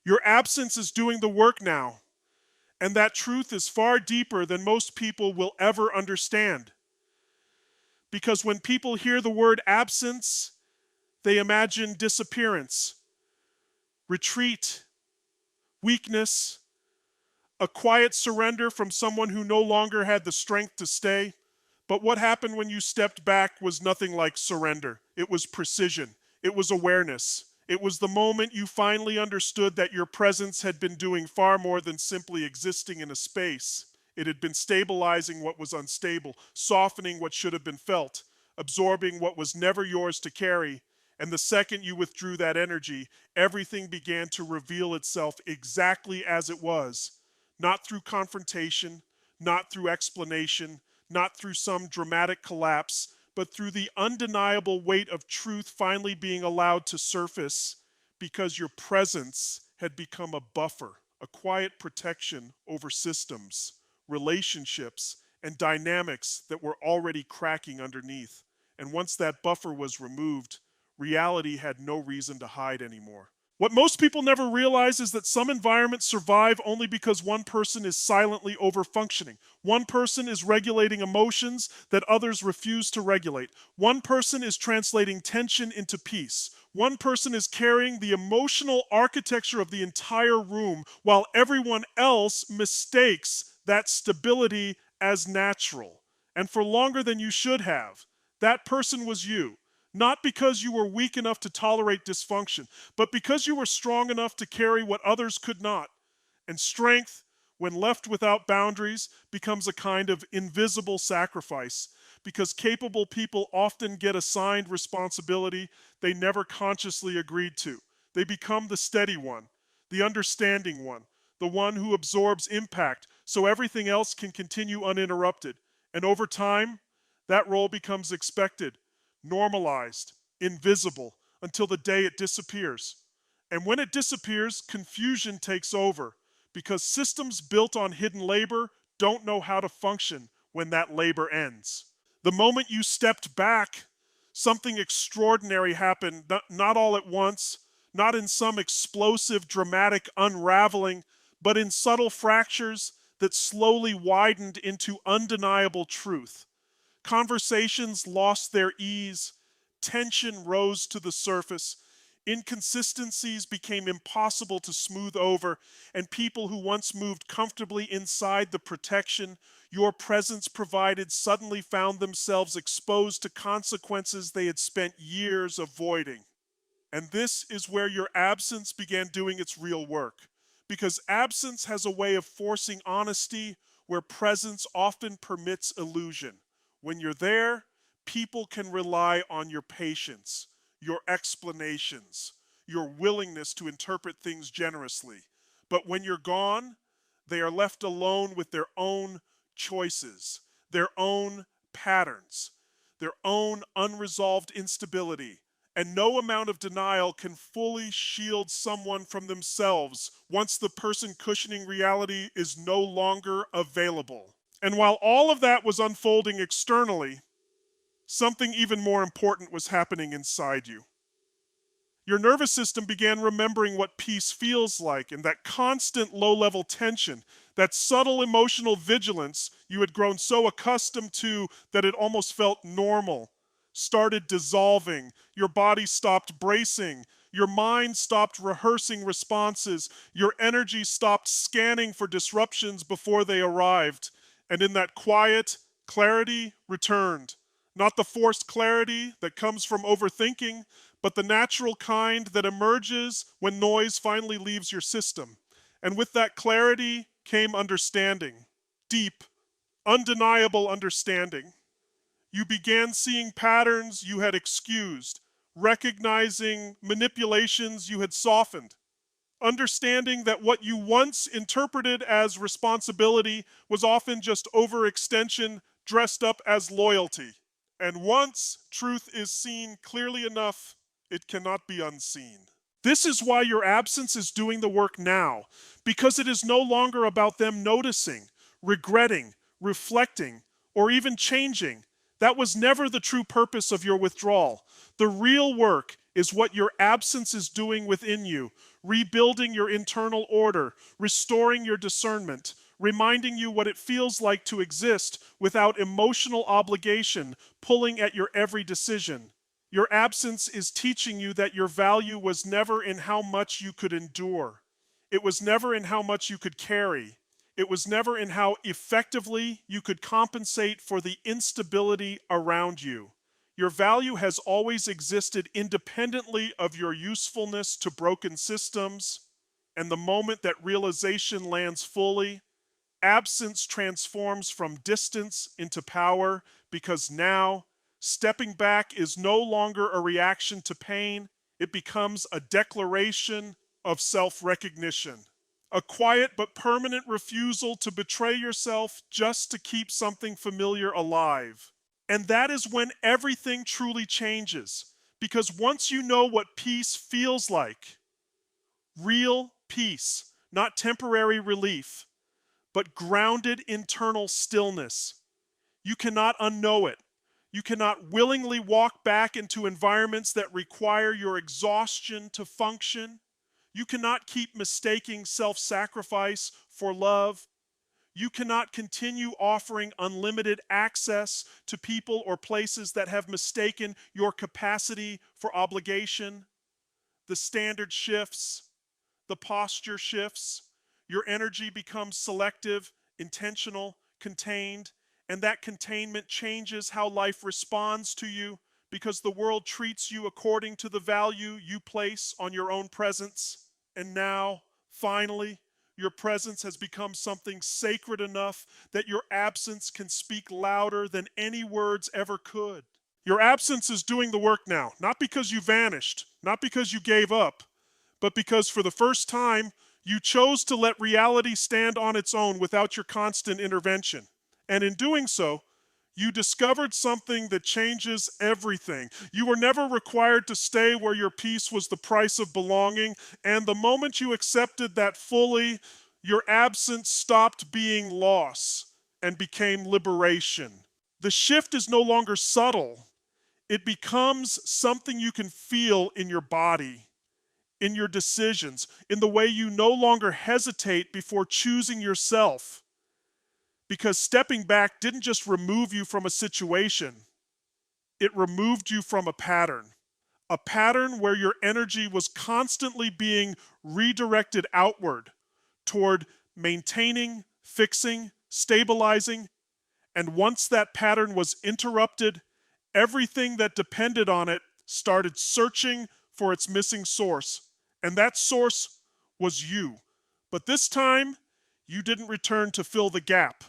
Your absence is doing the work now, and that truth is far deeper than most people will ever understand. Because when people hear the word absence, they imagine disappearance, retreat, weakness, a quiet surrender from someone who no longer had the strength to stay. But what happened when you stepped back was nothing like surrender. It was precision. It was awareness. It was the moment you finally understood that your presence had been doing far more than simply existing in a space. It had been stabilizing what was unstable, softening what should have been felt, absorbing what was never yours to carry. And the second you withdrew that energy, everything began to reveal itself exactly as it was. Not through confrontation, not through explanation, not through some dramatic collapse, but through the undeniable weight of truth finally being allowed to surface because your presence had become a buffer, a quiet protection over systems, relationships, and dynamics that were already cracking underneath. And once that buffer was removed, reality had no reason to hide anymore. What most people never realize is that some environments survive only because one person is silently overfunctioning. One person is regulating emotions that others refuse to regulate. One person is translating tension into peace. One person is carrying the emotional architecture of the entire room while everyone else mistakes that stability as natural. And for longer than you should have, that person was you. Not because you were weak enough to tolerate dysfunction, but because you were strong enough to carry what others could not. And strength, when left without boundaries, becomes a kind of invisible sacrifice, because capable people often get assigned responsibility they never consciously agreed to. They become the steady one, the understanding one, the one who absorbs impact so everything else can continue uninterrupted. And over time, that role becomes expected, normalized, invisible, until the day it disappears. And when it disappears, confusion takes over because systems built on hidden labor don't know how to function when that labor ends. The moment you stepped back, something extraordinary happened, not all at once, not in some explosive, dramatic unraveling, but in subtle fractures that slowly widened into undeniable truth. Conversations lost their ease, tension rose to the surface, inconsistencies became impossible to smooth over, and people who once moved comfortably inside the protection your presence provided suddenly found themselves exposed to consequences they had spent years avoiding. And this is where your absence began doing its real work, because absence has a way of forcing honesty where presence often permits illusion. When you're there, people can rely on your patience, your explanations, your willingness to interpret things generously. But when you're gone, they are left alone with their own choices, their own patterns, their own unresolved instability. And no amount of denial can fully shield someone from themselves once the person cushioning reality is no longer available. And while all of that was unfolding externally, something even more important was happening inside you. Your nervous system began remembering what peace feels like, and that constant low-level tension, that subtle emotional vigilance you had grown so accustomed to that it almost felt normal, started dissolving. Your body stopped bracing. Your mind stopped rehearsing responses. Your energy stopped scanning for disruptions before they arrived. And in that quiet, clarity returned. Not the forced clarity that comes from overthinking, but the natural kind that emerges when noise finally leaves your system. And with that clarity came understanding. Deep, undeniable understanding. You began seeing patterns you had excused, recognizing manipulations you had softened, understanding that what you once interpreted as responsibility was often just overextension dressed up as loyalty. And once truth is seen clearly enough, it cannot be unseen. This is why your absence is doing the work now, because it is no longer about them noticing, regretting, reflecting, or even changing. That was never the true purpose of your withdrawal. The real work is what your absence is doing within you, rebuilding your internal order, restoring your discernment, reminding you what it feels like to exist without emotional obligation pulling at your every decision. Your absence is teaching you that your value was never in how much you could endure. It was never in how much you could carry. It was never in how effectively you could compensate for the instability around you. Your value has always existed independently of your usefulness to broken systems, and the moment that realization lands fully, absence transforms from distance into power because now, stepping back is no longer a reaction to pain, it becomes a declaration of self-recognition. A quiet but permanent refusal to betray yourself just to keep something familiar alive. And that is when everything truly changes. Because once you know what peace feels like, real peace, not temporary relief, but grounded internal stillness, you cannot unknow it. You cannot willingly walk back into environments that require your exhaustion to function. You cannot keep mistaking self-sacrifice for love. You cannot continue offering unlimited access to people or places that have mistaken your capacity for obligation. The standard shifts, the posture shifts, your energy becomes selective, intentional, contained, and that containment changes how life responds to you because the world treats you according to the value you place on your own presence. And now, finally, your presence has become something sacred enough that your absence can speak louder than any words ever could. Your absence is doing the work now, not because you vanished, not because you gave up, but because for the first time, you chose to let reality stand on its own without your constant intervention. And in doing so, you discovered something that changes everything. You were never required to stay where your peace was the price of belonging, and the moment you accepted that fully, your absence stopped being loss and became liberation. The shift is no longer subtle. It becomes something you can feel in your body, in your decisions, in the way you no longer hesitate before choosing yourself. Because stepping back didn't just remove you from a situation, it removed you from a pattern. A pattern where your energy was constantly being redirected outward toward maintaining, fixing, stabilizing, and once that pattern was interrupted, everything that depended on it started searching for its missing source. And that source was you. But this time, you didn't return to fill the gap.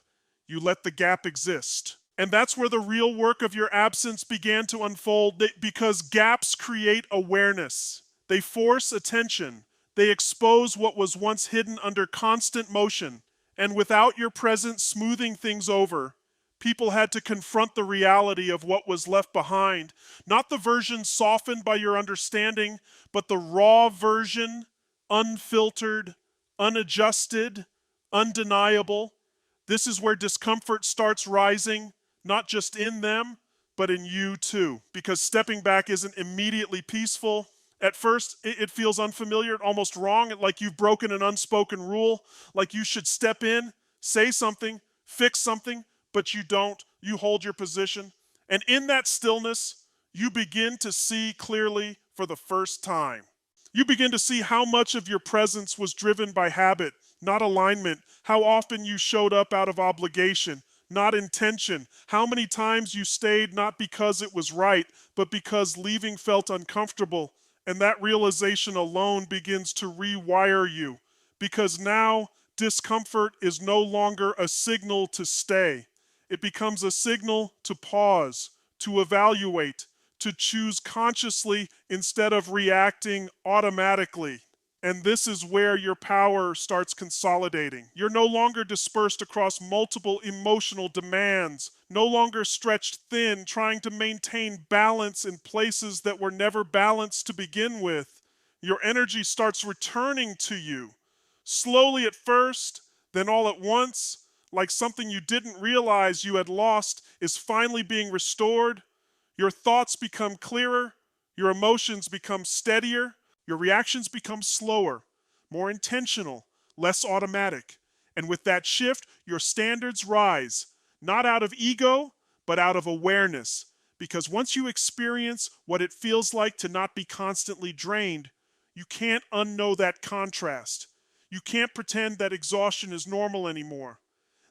You let the gap exist. And that's where the real work of your absence began to unfold because gaps create awareness. They force attention. They expose what was once hidden under constant motion. And without your presence smoothing things over, people had to confront the reality of what was left behind. Not the version softened by your understanding, but the raw version, unfiltered, unadjusted, undeniable. This is where discomfort starts rising, not just in them, but in you too. Because stepping back isn't immediately peaceful. At first, it feels unfamiliar, almost wrong, like you've broken an unspoken rule, like you should step in, say something, fix something, but you don't. You hold your position. And in that stillness, you begin to see clearly for the first time. You begin to see how much of your presence was driven by habit, not alignment, how often you showed up out of obligation, not intention, how many times you stayed not because it was right, but because leaving felt uncomfortable. And that realization alone begins to rewire you, because now discomfort is no longer a signal to stay. It becomes a signal to pause, to evaluate, to choose consciously instead of reacting automatically. And this is where your power starts consolidating. You're no longer dispersed across multiple emotional demands, no longer stretched thin, trying to maintain balance in places that were never balanced to begin with. Your energy starts returning to you, slowly at first, then all at once, like something you didn't realize you had lost is finally being restored. Your thoughts become clearer, your emotions become steadier, Your reactions become slower, more intentional, less automatic. And with that shift, your standards rise, not out of ego, but out of awareness. Because once you experience what it feels like to not be constantly drained, you can't unknow that contrast. You can't pretend that exhaustion is normal anymore.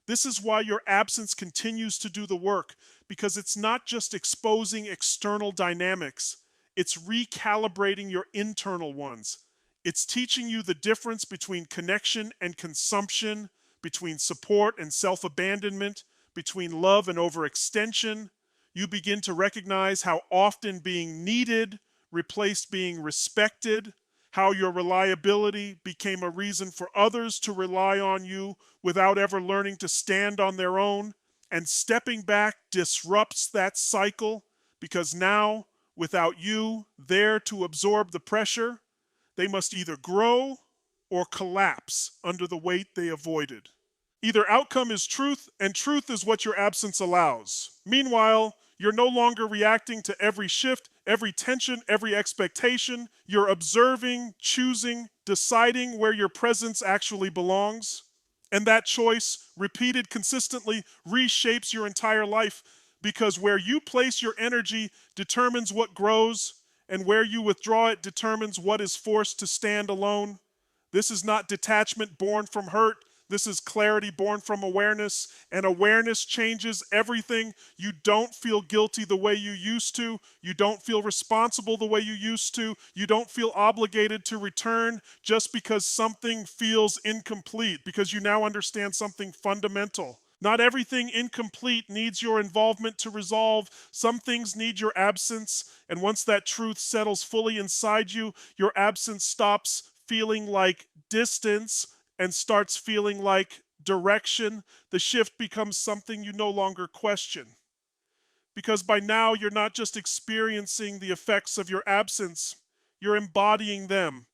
This is why your absence continues to do the work, because it's not just exposing external dynamics, it's recalibrating your internal ones. It's teaching you the difference between connection and consumption, between support and self abandonment, between love and overextension. You begin to recognize how often being needed replaced being respected, how your reliability became a reason for others to rely on you without ever learning to stand on their own. And stepping back disrupts that cycle because now, without you there to absorb the pressure, they must either grow or collapse under the weight they avoided. Either outcome is truth, and truth is what your absence allows. Meanwhile, you're no longer reacting to every shift, every tension, every expectation. You're observing, choosing, deciding where your presence actually belongs. And that choice, repeated consistently, reshapes your entire life because where you place your energy determines what grows, and where you withdraw it determines what is forced to stand alone. This is not detachment born from hurt. This is clarity born from awareness, and awareness changes everything. You don't feel guilty the way you used to. You don't feel responsible the way you used to. You don't feel obligated to return just because something feels incomplete, because you now understand something fundamental. Not everything incomplete needs your involvement to resolve. Some things need your absence, and once that truth settles fully inside you, your absence stops feeling like distance and starts feeling like direction. The shift becomes something you no longer question. Because by now, you're not just experiencing the effects of your absence, you're embodying them.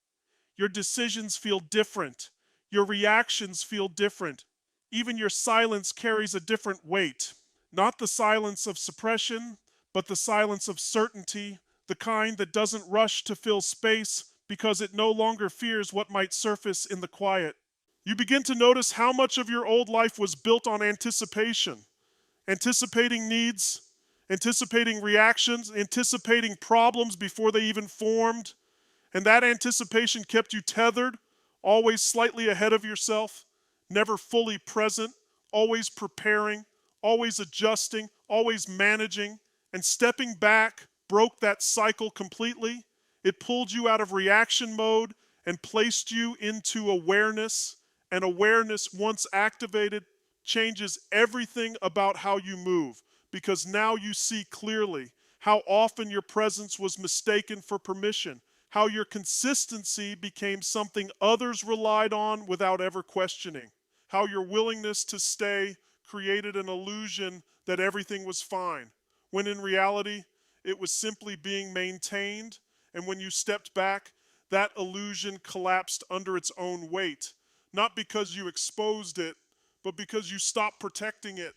Your decisions feel different. Your reactions feel different. Even your silence carries a different weight. Not the silence of suppression, but the silence of certainty, the kind that doesn't rush to fill space because it no longer fears what might surface in the quiet. You begin to notice how much of your old life was built on anticipation, anticipating needs, anticipating reactions, anticipating problems before they even formed. And that anticipation kept you tethered, always slightly ahead of yourself, never fully present, always preparing, always adjusting, always managing. And stepping back broke that cycle completely. It pulled you out of reaction mode and placed you into awareness. And awareness, once activated, changes everything about how you move, because now you see clearly how often your presence was mistaken for permission, how your consistency became something others relied on without ever questioning, how your willingness to stay created an illusion that everything was fine, when in reality, it was simply being maintained. And when you stepped back, that illusion collapsed under its own weight, not because you exposed it, but because you stopped protecting it.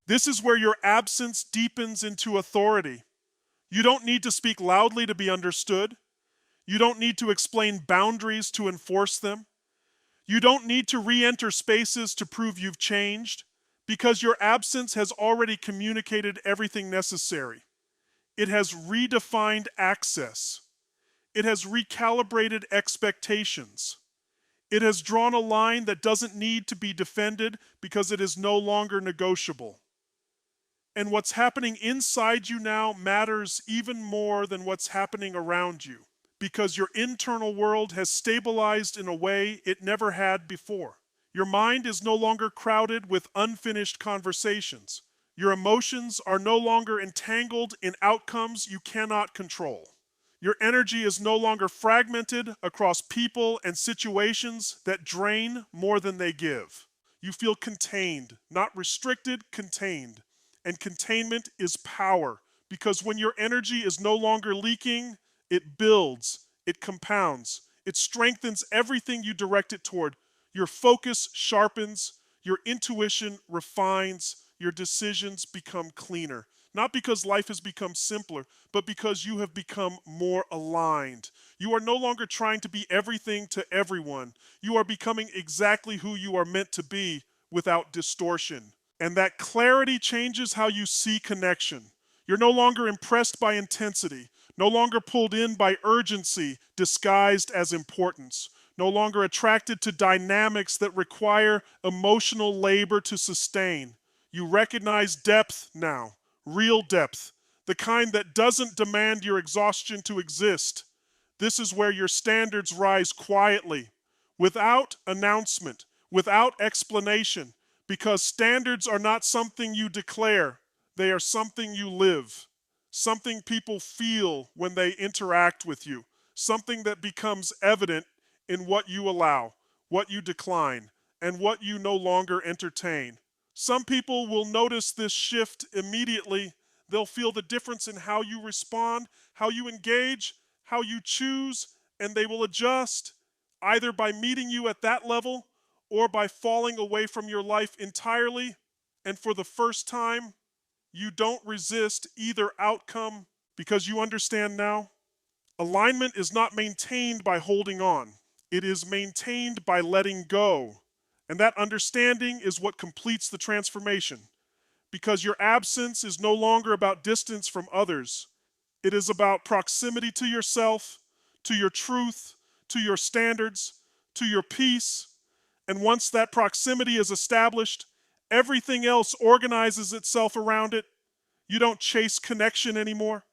This is where your absence deepens into authority. You don't need to speak loudly to be understood. You don't need to explain boundaries to enforce them. You don't need to re-enter spaces to prove you've changed, because your absence has already communicated everything necessary. It has redefined access. It has recalibrated expectations. It has drawn a line that doesn't need to be defended because it is no longer negotiable. And what's happening inside you now matters even more than what's happening around you, because your internal world has stabilized in a way it never had before. Your mind is no longer crowded with unfinished conversations. Your emotions are no longer entangled in outcomes you cannot control. Your energy is no longer fragmented across people and situations that drain more than they give. You feel contained, not restricted, contained. And containment is power, because when your energy is no longer leaking, it builds, it compounds, it strengthens everything you direct it toward. Your focus sharpens, your intuition refines, your decisions become cleaner. Not because life has become simpler, but because you have become more aligned. You are no longer trying to be everything to everyone. You are becoming exactly who you are meant to be without distortion. And that clarity changes how you see connection. You're no longer impressed by intensity, no longer pulled in by urgency disguised as importance, no longer attracted to dynamics that require emotional labor to sustain. You recognize depth now, real depth, the kind that doesn't demand your exhaustion to exist. This is where your standards rise quietly, without announcement, without explanation, because standards are not something you declare, they are something you live, something people feel when they interact with you, something that becomes evident in what you allow, what you decline, and what you no longer entertain. Some people will notice this shift immediately. They'll feel the difference in how you respond, how you engage, how you choose, and they will adjust either by meeting you at that level or by falling away from your life entirely. And for the first time, you don't resist either outcome because you understand now. Alignment is not maintained by holding on, it is maintained by letting go. And that understanding is what completes the transformation because your absence is no longer about distance from others. It is about proximity to yourself, to your truth, to your standards, to your peace. And once that proximity is established, everything else organizes itself around it. You don't chase connection anymore.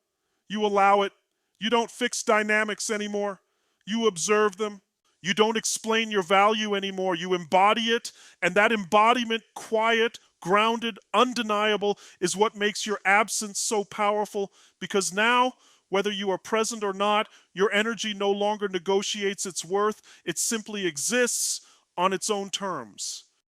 You allow it. You don't fix dynamics anymore. You observe them. You don't explain your value anymore. You embody it. And that embodiment, quiet, grounded, undeniable, is what makes your absence so powerful. Because now, whether you are present or not, your energy no longer negotiates its worth. It simply exists on its own terms.